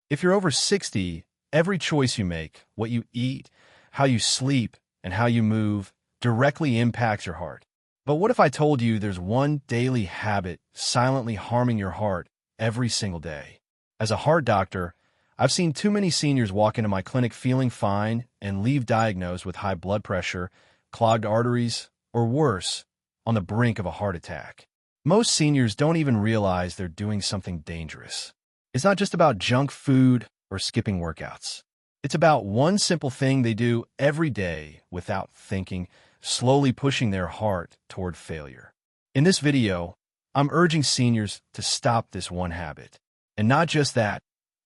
If you're over 60, every choice you make, what you eat, how you sleep, and how you move, directly impacts your heart. But what if I told you there's one daily habit silently harming your heart every single day? As a heart doctor, I've seen too many seniors walk into my clinic feeling fine and leave diagnosed with high blood pressure, clogged arteries, or worse, on the brink of a heart attack. Most seniors don't even realize they're doing something dangerous. It's not just about junk food or skipping workouts. It's about one simple thing they do every day without thinking, slowly pushing their heart toward failure. In this video, I'm urging seniors to stop this one habit. And not just that,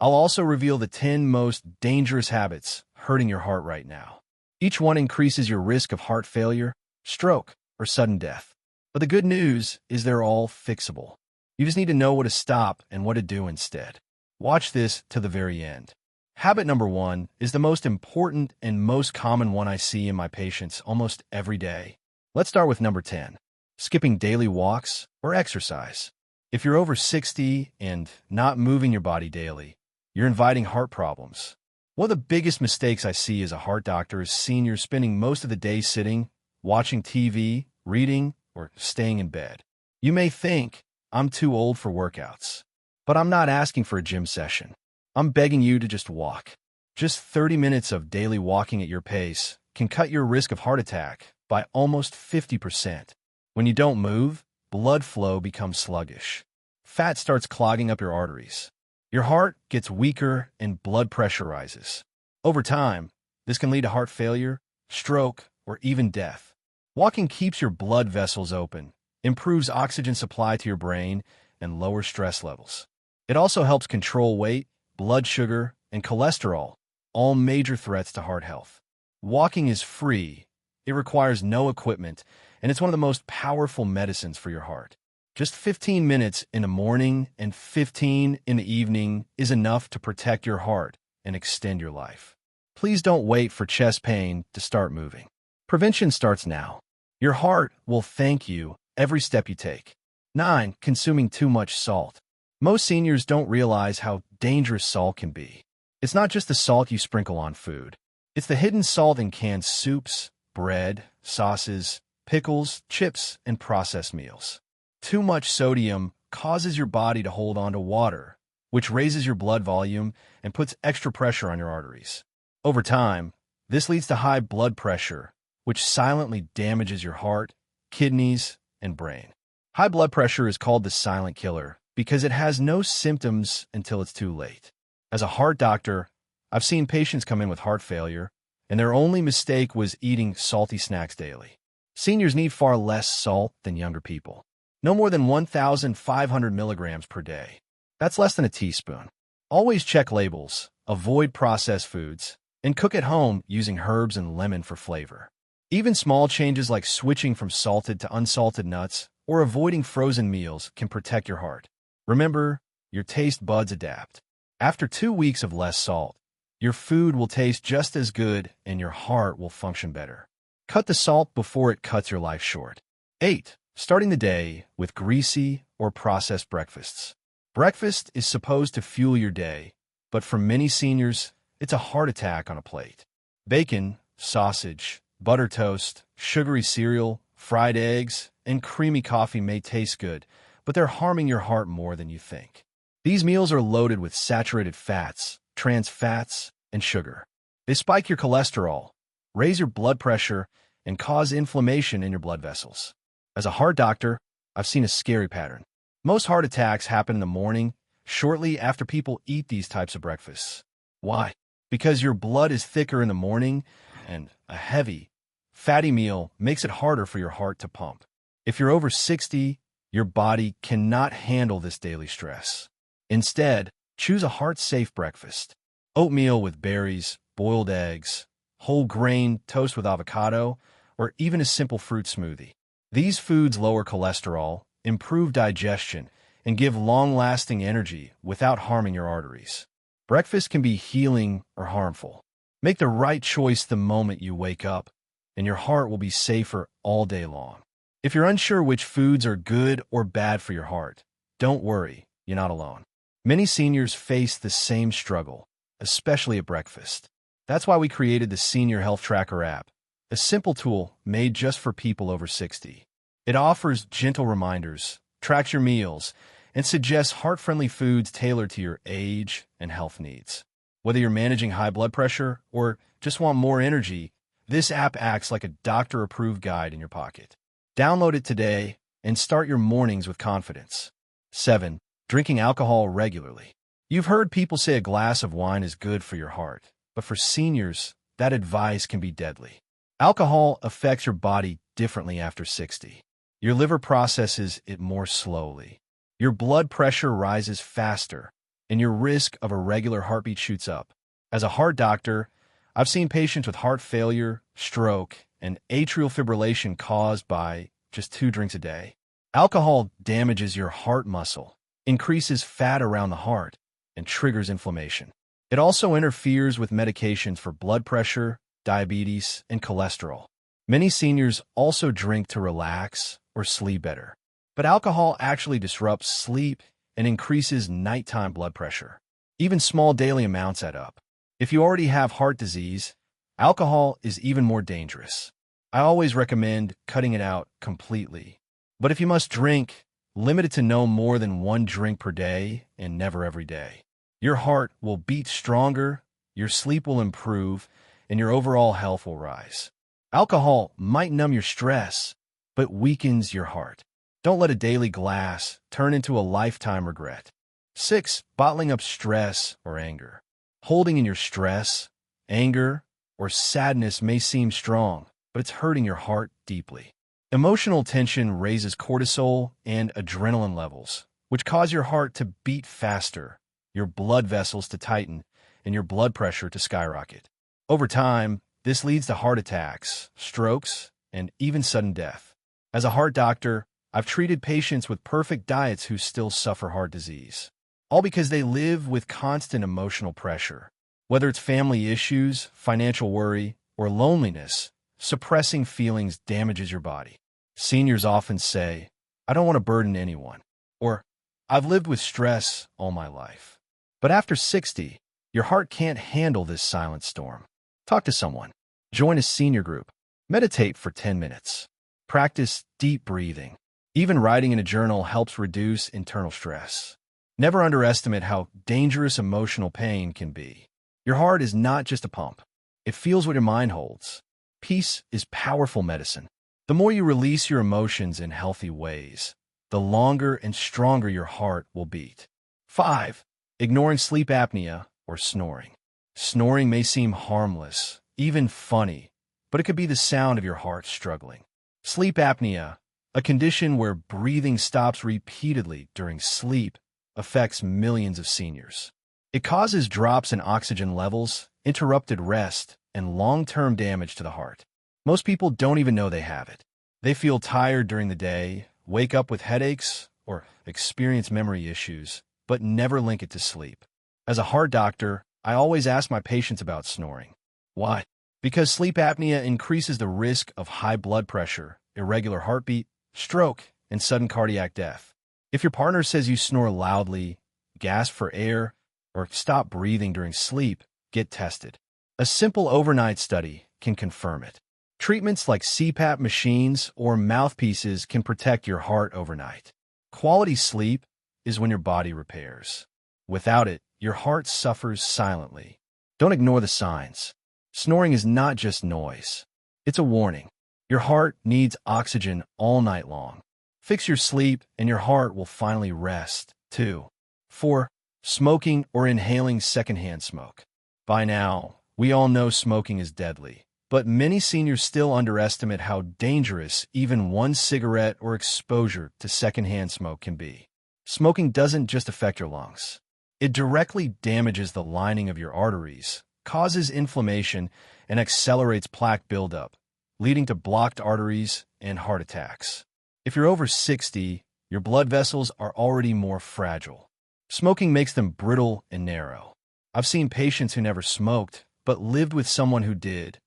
I'll also reveal the 10 most dangerous habits hurting your heart right now. Each one increases your risk of heart failure, stroke, or sudden death. But the good news is they're all fixable. You just need to know what to stop and what to do instead. Watch this to the very end. Habit number 1 is the most important and most common one I see in my patients almost every day. Let's start with number 10, skipping daily walks or exercise. If you're over 60 and not moving your body daily, you're inviting heart problems. One of the biggest mistakes I see as a heart doctor is seniors spending most of the day sitting, watching TV, reading, or staying in bed. You may think, I'm too old for workouts. But I'm not asking for a gym session. I'm begging you to just walk. Just 30 minutes of daily walking at your pace can cut your risk of heart attack by almost 50%. When you don't move, blood flow becomes sluggish. Fat starts clogging up your arteries. Your heart gets weaker and blood pressure rises. Over time, this can lead to heart failure, stroke, or even death. Walking keeps your blood vessels open, improves oxygen supply to your brain, and lowers stress levels. It also helps control weight, blood sugar, and cholesterol, all major threats to heart health. Walking is free, it requires no equipment, and it's one of the most powerful medicines for your heart. Just 15 minutes in the morning and 15 in the evening is enough to protect your heart and extend your life. Please don't wait for chest pain to start moving. Prevention starts now. Your heart will thank you every step you take. 9. Consuming too much salt. Most seniors don't realize how dangerous salt can be. It's not just the salt you sprinkle on food. It's the hidden salt in canned soups, bread, sauces, pickles, chips, and processed meals. Too much sodium causes your body to hold on to water, which raises your blood volume and puts extra pressure on your arteries. Over time, this leads to high blood pressure, which silently damages your heart, kidneys, and brain. High blood pressure is called the silent killer because it has no symptoms until it's too late. As a heart doctor, I've seen patients come in with heart failure, and their only mistake was eating salty snacks daily. Seniors need far less salt than younger people. No more than 1,500 milligrams per day. That's less than a teaspoon. Always check labels, avoid processed foods, and cook at home using herbs and lemon for flavor. Even small changes like switching from salted to unsalted nuts or avoiding frozen meals can protect your heart. Remember, your taste buds adapt. After 2 weeks of less salt, your food will taste just as good and your heart will function better. Cut the salt before it cuts your life short. 8. Starting the day with greasy or processed breakfasts. Breakfast is supposed to fuel your day, but for many seniors, it's a heart attack on a plate. Bacon, sausage, butter toast, sugary cereal, fried eggs, and creamy coffee may taste good, but they're harming your heart more than you think. These meals are loaded with saturated fats, trans fats, and sugar. They spike your cholesterol, raise your blood pressure, and cause inflammation in your blood vessels. As a heart doctor, I've seen a scary pattern. Most heart attacks happen in the morning, shortly after people eat these types of breakfasts. Why? Because your blood is thicker in the morning, and a heavy, fatty meal makes it harder for your heart to pump. If you're over 60, your body cannot handle this daily stress. Instead, choose a heart-safe breakfast. Oatmeal with berries, boiled eggs, whole grain toast with avocado, or even a simple fruit smoothie. These foods lower cholesterol, improve digestion, and give long-lasting energy without harming your arteries. Breakfast can be healing or harmful. Make the right choice the moment you wake up, and your heart will be safer all day long. If you're unsure which foods are good or bad for your heart, don't worry, you're not alone. Many seniors face the same struggle, especially at breakfast. That's why we created the Senior Health Tracker app, a simple tool made just for people over 60. It offers gentle reminders, tracks your meals, and suggests heart-friendly foods tailored to your age and health needs. Whether you're managing high blood pressure or just want more energy, this app acts like a doctor-approved guide in your pocket. Download it today and start your mornings with confidence. 7. Drinking alcohol regularly. You've heard people say a glass of wine is good for your heart, but for seniors, that advice can be deadly. Alcohol affects your body differently after 60. Your liver processes it more slowly. Your blood pressure rises faster, and your risk of irregular heartbeat shoots up. As a heart doctor, I've seen patients with heart failure, stroke, and atrial fibrillation caused by just 2 drinks a day. Alcohol damages your heart muscle, increases fat around the heart, and triggers inflammation. It also interferes with medications for blood pressure, diabetes, and cholesterol. Many seniors also drink to relax or sleep better. But alcohol actually disrupts sleep and increases nighttime blood pressure. Even small daily amounts add up. If you already have heart disease, alcohol is even more dangerous. I always recommend cutting it out completely. But if you must drink, limit it to no more than 1 drink per day and never every day. Your heart will beat stronger, your sleep will improve, and your overall health will rise. Alcohol might numb your stress, but weakens your heart. Don't let a daily glass turn into a lifetime regret. 6. Bottling up stress or anger. Holding in your stress, anger, or sadness may seem strong, but it's hurting your heart deeply. Emotional tension raises cortisol and adrenaline levels, which cause your heart to beat faster, your blood vessels to tighten, and your blood pressure to skyrocket. Over time, this leads to heart attacks, strokes, and even sudden death. As a heart doctor, I've treated patients with perfect diets who still suffer heart disease, all because they live with constant emotional pressure. Whether it's family issues, financial worry, or loneliness, suppressing feelings damages your body. Seniors often say, "I don't want to burden anyone," or "I've lived with stress all my life." But after 60, your heart can't handle this silent storm. Talk to someone. Join a senior group. Meditate for 10 minutes. Practice deep breathing. Even writing in a journal helps reduce internal stress. Never underestimate how dangerous emotional pain can be. Your heart is not just a pump. It feels what your mind holds. Peace is powerful medicine. The more you release your emotions in healthy ways, the longer and stronger your heart will beat. 5. Ignoring sleep apnea or snoring. Snoring may seem harmless, even funny, but it could be the sound of your heart struggling. Sleep apnea, a condition where breathing stops repeatedly during sleep, affects millions of seniors. It causes drops in oxygen levels, interrupted rest, and long-term damage to the heart. Most people don't even know they have it. They feel tired during the day, wake up with headaches, or experience memory issues, but never link it to sleep. As a heart doctor, I always ask my patients about snoring. Why? Because sleep apnea increases the risk of high blood pressure, irregular heartbeat, stroke, and sudden cardiac death. If your partner says you snore loudly, gasp for air, or stop breathing during sleep, get tested. A simple overnight study can confirm it. Treatments like CPAP machines or mouthpieces can protect your heart overnight. Quality sleep is when your body repairs. Without it, your heart suffers silently. Don't ignore the signs. Snoring is not just noise. It's a warning. Your heart needs oxygen all night long. Fix your sleep and your heart will finally rest, too. 4. Smoking or inhaling secondhand smoke. By now, we all know smoking is deadly, but many seniors still underestimate how dangerous even one cigarette or exposure to secondhand smoke can be. Smoking doesn't just affect your lungs. It directly damages the lining of your arteries, causes inflammation, and accelerates plaque buildup, leading to blocked arteries and heart attacks. If you're over 60, your blood vessels are already more fragile. Smoking makes them brittle and narrow. I've seen patients who never smoked, but lived with someone who did,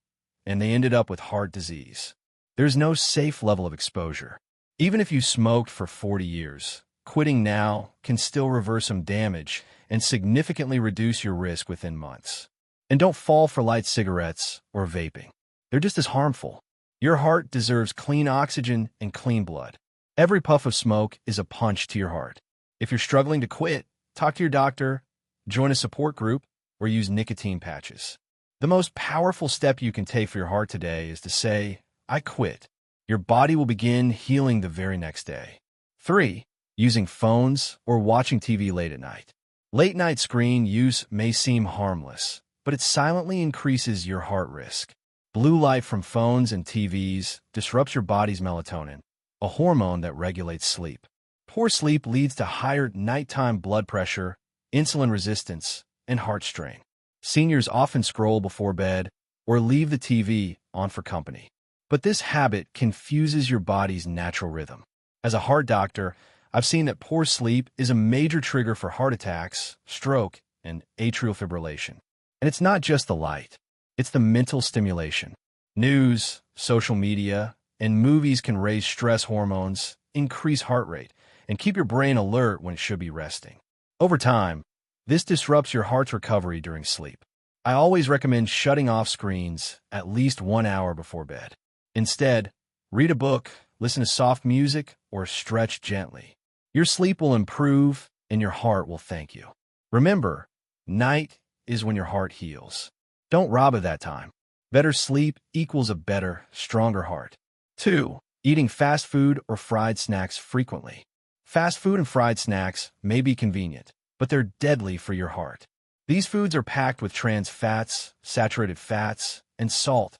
and they ended up with heart disease. There's no safe level of exposure. Even if you smoked for 40 years, quitting now can still reverse some damage and significantly reduce your risk within months. And don't fall for light cigarettes or vaping. They're just as harmful. Your heart deserves clean oxygen and clean blood. Every puff of smoke is a punch to your heart. If you're struggling to quit, talk to your doctor, join a support group, or use nicotine patches. The most powerful step you can take for your heart today is to say, I quit. Your body will begin healing the very next day. 3. Using phones or watching TV late at night. Late-night screen use may seem harmless, but it silently increases your heart risk. Blue light from phones and TVs disrupts your body's melatonin, a hormone that regulates sleep. Poor sleep leads to higher nighttime blood pressure, insulin resistance, and heart strain. Seniors often scroll before bed or leave the TV on for company. But this habit confuses your body's natural rhythm. As a heart doctor, I've seen that poor sleep is a major trigger for heart attacks, stroke, and atrial fibrillation. And it's not just the light. It's the mental stimulation. News, social media, and movies can raise stress hormones, increase heart rate, and keep your brain alert when it should be resting. Over time, this disrupts your heart's recovery during sleep. I always recommend shutting off screens at least 1 hour before bed. Instead, read a book, listen to soft music, or stretch gently. Your sleep will improve and your heart will thank you. Remember, night is when your heart heals. Don't rob of that time. Better sleep equals a better, stronger heart. 2. Eating fast food or fried snacks frequently. Fast food and fried snacks may be convenient, but they're deadly for your heart. These foods are packed with trans fats, saturated fats, and salt,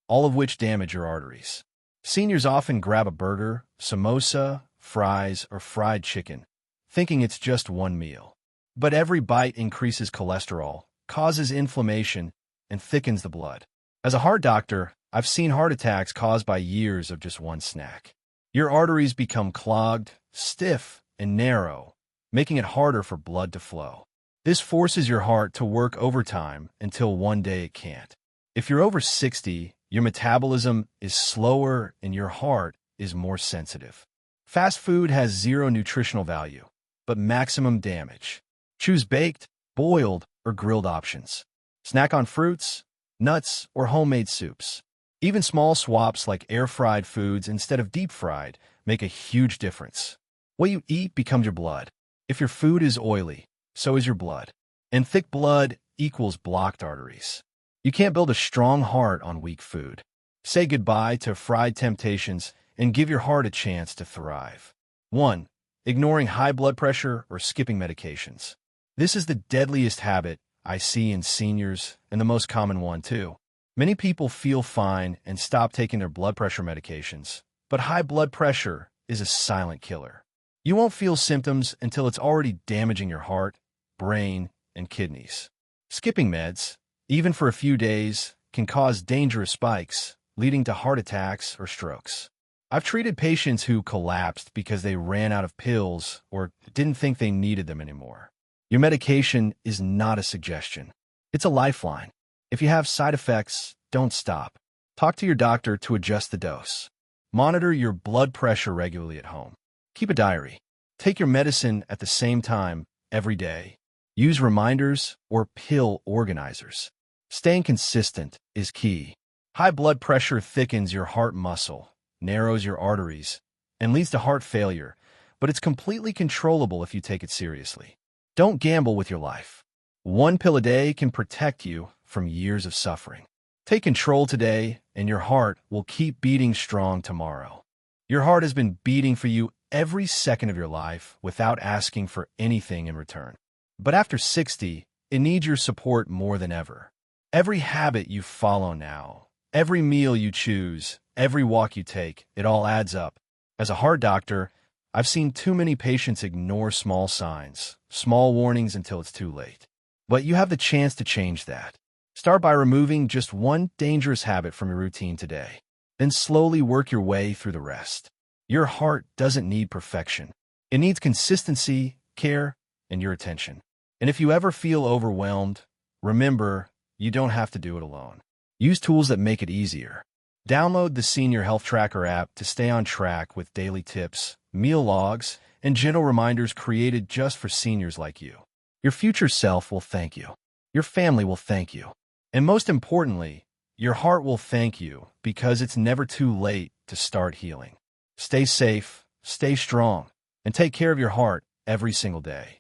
all of which damage your arteries. Seniors often grab a burger, samosa, fries, or fried chicken, thinking it's just one meal. But every bite increases cholesterol, causes inflammation, and thickens the blood. As a heart doctor, I've seen heart attacks caused by years of just one snack. Your arteries become clogged, stiff, and narrow, making it harder for blood to flow. This forces your heart to work overtime until one day it can't. If you're over 60, your metabolism is slower and your heart is more sensitive. Fast food has zero nutritional value, but maximum damage. Choose baked, boiled, or grilled options. Snack on fruits, nuts, or homemade soups. Even small swaps like air-fried foods instead of deep-fried make a huge difference. What you eat becomes your blood. If your food is oily, so is your blood. And thick blood equals blocked arteries. You can't build a strong heart on weak food. Say goodbye to fried temptations and give your heart a chance to thrive. 1. Ignoring high blood pressure or skipping medications. This is the deadliest habit I see in seniors and the most common one, too. Many people feel fine and stop taking their blood pressure medications, but high blood pressure is a silent killer. You won't feel symptoms until it's already damaging your heart, brain, and kidneys. Skipping meds, even for a few days, can cause dangerous spikes, leading to heart attacks or strokes. I've treated patients who collapsed because they ran out of pills or didn't think they needed them anymore. Your medication is not a suggestion. It's a lifeline. If you have side effects, don't stop. Talk to your doctor to adjust the dose. Monitor your blood pressure regularly at home. Keep a diary. Take your medicine at the same time every day. Use reminders or pill organizers. Staying consistent is key. High blood pressure thickens your heart muscle, narrows your arteries, and leads to heart failure, but it's completely controllable if you take it seriously. Don't gamble with your life. One pill a day can protect you from years of suffering. Take control today, and your heart will keep beating strong tomorrow. Your heart has been beating for you every second of your life without asking for anything in return. But after 60, it needs your support more than ever. Every habit you follow now, every meal you choose, every walk you take, it all adds up. As a heart doctor, I've seen too many patients ignore small signs, small warnings until it's too late. But you have the chance to change that. Start by removing just one dangerous habit from your routine today. Then slowly work your way through the rest. Your heart doesn't need perfection. It needs consistency, care, and your attention. And if you ever feel overwhelmed, remember, you don't have to do it alone. Use tools that make it easier. Download the Senior Health Tracker app to stay on track with daily tips, meal logs, and gentle reminders created just for seniors like you. Your future self will thank you. Your family will thank you. And most importantly, your heart will thank you because it's never too late to start healing. Stay safe, stay strong, and take care of your heart every single day.